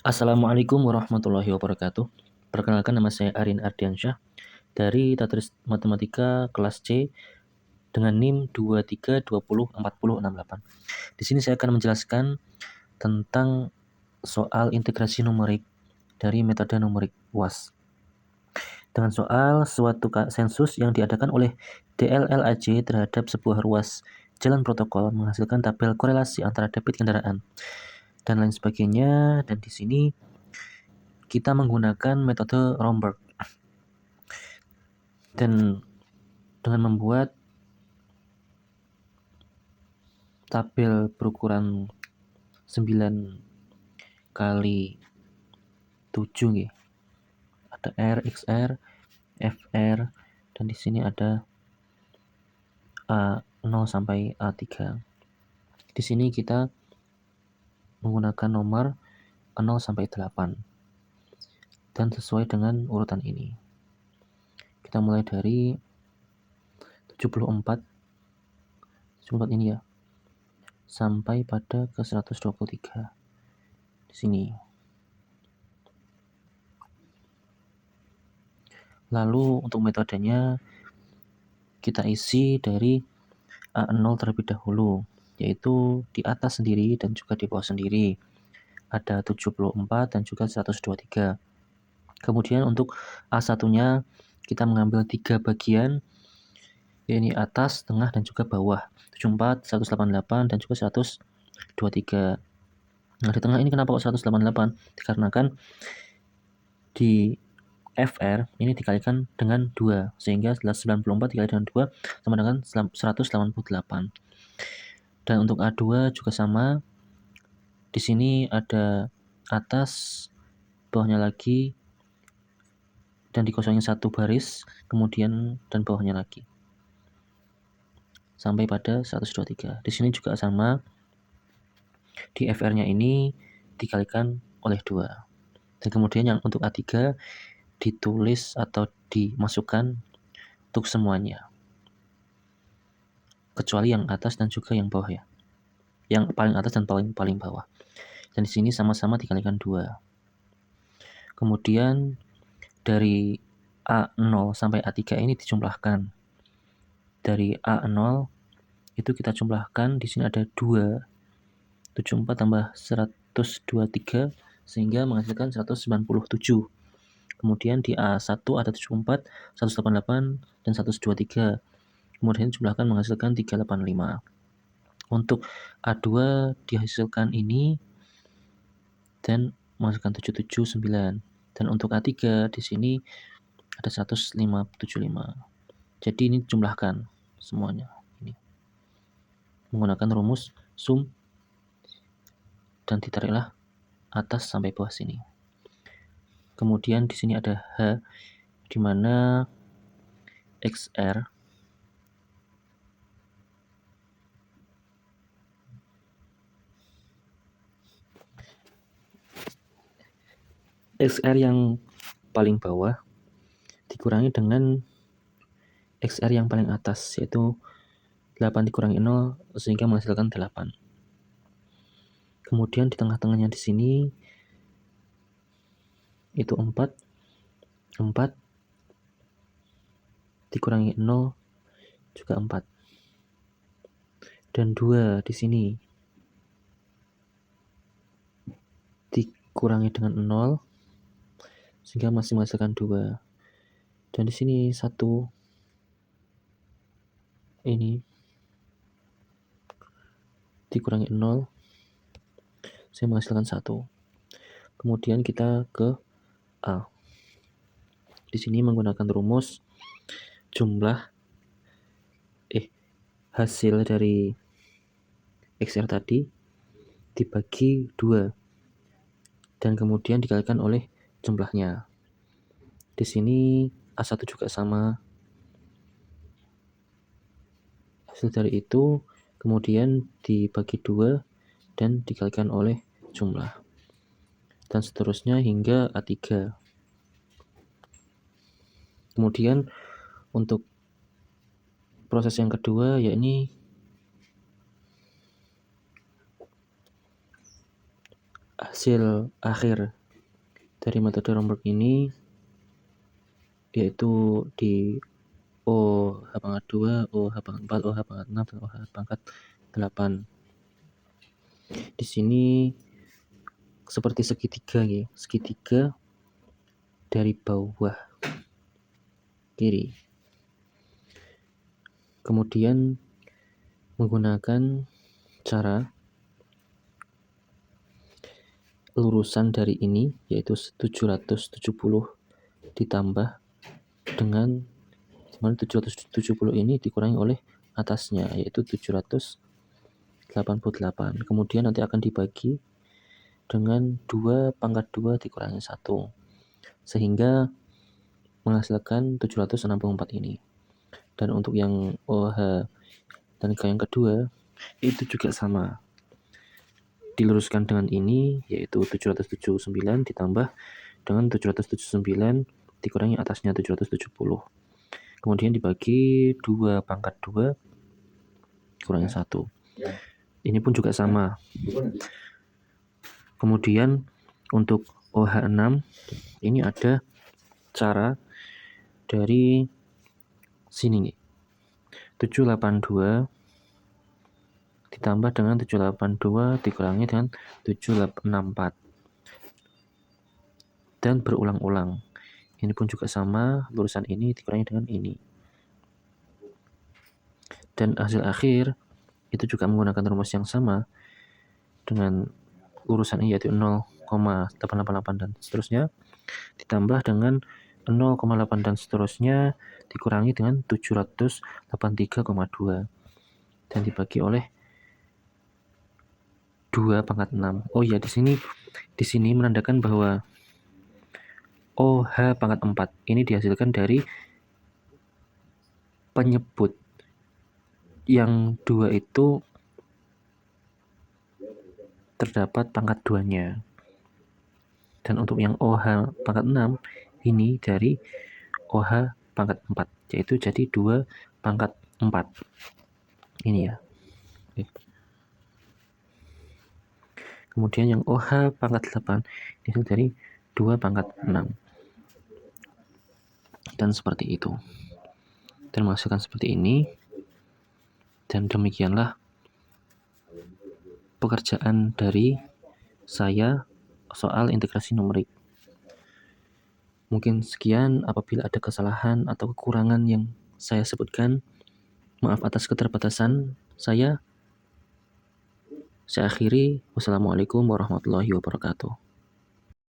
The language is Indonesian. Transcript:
Assalamualaikum warahmatullahi wabarakatuh. Perkenalkan, nama saya Arin Ardiansyah dari Tatris Matematika kelas C dengan NIM 23204068. Di sini saya akan menjelaskan tentang soal integrasi numerik dari metode numerik UAS. Dengan soal suatu sensus yang diadakan oleh DLLAJ terhadap sebuah ruas jalan protokol menghasilkan tabel korelasi antara debit kendaraan dan lain sebagainya, dan di sini kita menggunakan metode Romberg dan dengan membuat tabel berukuran 9 kali 7 nggih. Ada R, XR, FR, dan di sini ada A0 sampai A3. Di sini kita menggunakan nomor 0 sampai 8 dan sesuai dengan urutan ini. Kita mulai dari 74 ini ya, sampai pada ke 123 di sini. Lalu untuk metodenya kita isi dari A0 terlebih dahulu, yaitu di atas sendiri dan juga di bawah sendiri. Ada 74 dan juga 123. Kemudian untuk A1-nya kita mengambil 3 bagian, yaitu atas, tengah, dan juga bawah. 74, 188, dan juga 123. Nah, di tengah ini kenapa kok 188? Dikarenakan di FR ini dikalikan dengan 2, sehingga 94 dikali dengan 2 sama dengan 188. Dan untuk A2 juga sama. Di sini ada atas, bawahnya lagi, dan dikosongin satu baris, kemudian dan bawahnya lagi. Sampai pada 123. Di sini juga sama. Di FR-nya ini dikalikan oleh 2. Dan kemudian yang untuk A3 ditulis atau dimasukkan untuk semuanya, kecuali yang atas dan juga yang bawah ya. Yang paling atas dan paling bawah. Dan di sini sama-sama dikalikan 2. Kemudian dari A0 sampai A3 ini dijumlahkan. Dari A0 itu kita jumlahkan, di sini ada 2. 74 tambah 123 sehingga menghasilkan 197. Kemudian di A1 ada 74, 188, dan 123. Kemudian jumlahkan menghasilkan 385. Untuk A2 dihasilkan ini dan menghasilkan 779. Dan untuk A3 di sini ada 1575. Jadi ini jumlahkan semuanya ini menggunakan rumus sum dan ditariklah atas sampai bawah sini. Kemudian di sini ada H, di mana XR yang paling bawah dikurangi dengan XR yang paling atas, yaitu 8 dikurangi 0 sehingga menghasilkan 8. Kemudian di tengah-tengahnya di sini itu 4 dikurangi 0 juga 4. Dan 2 di sini dikurangi dengan 0 sehingga masih menghasilkan 2. Dan di sini 1 ini dikurangi 0 saya menghasilkan 1. Kemudian kita ke A. Di sini menggunakan rumus hasil dari XR tadi dibagi 2 dan kemudian dikalikan oleh jumlahnya. Di sini A1 juga sama. Hasil dari itu kemudian dibagi 2 dan dikalikan oleh jumlah. Dan seterusnya hingga A3. Kemudian untuk proses yang kedua, yakni hasil akhir dari metode Romberg ini yaitu di OH-2, OH-4, OH-6, dan OH-8. Di sini seperti segitiga dari bawah kiri. Kemudian menggunakan cara lurusan dari ini yaitu 770 ditambah dengan 770 ini dikurangi oleh atasnya yaitu 788. Kemudian nanti akan dibagi dengan 2 pangkat 2 dikurangi 1 sehingga menghasilkan 764 ini. Dan untuk yang OH dan yang kedua itu juga sama, diluruskan dengan ini yaitu 779 ditambah dengan 779 dikurangi atasnya 770, kemudian dibagi 2 pangkat 2 kurangi 1. Ini pun juga sama. Kemudian untuk OH6 ini ada cara dari sini nih, 782 ditambah dengan 782 dikurangi dengan 764 dan berulang-ulang. Ini pun juga sama, lurusan ini dikurangi dengan ini. Dan hasil akhir itu juga menggunakan rumus yang sama dengan urusan ini yaitu 0,888 dan seterusnya ditambah dengan 0,8 dan seterusnya dikurangi dengan 783,2 dan dibagi oleh 2 pangkat 6. Oh ya, di sini menandakan bahwa OH pangkat 4 ini dihasilkan dari penyebut yang 2 itu terdapat pangkat 2-nya. Dan untuk yang OH pangkat 6 ini dari OH pangkat 4, yaitu jadi 2 pangkat 4. Ini ya. Oke. Kemudian yang OH pangkat 8 itu dari 2 pangkat 6. Dan seperti itu. Dan menghasilkan seperti ini. Dan demikianlah pekerjaan dari saya soal integrasi numerik. Mungkin sekian, apabila ada kesalahan atau kekurangan yang saya sebutkan, maaf atas keterbatasan saya. Saya akhiri. Wassalamualaikum warahmatullahi wabarakatuh.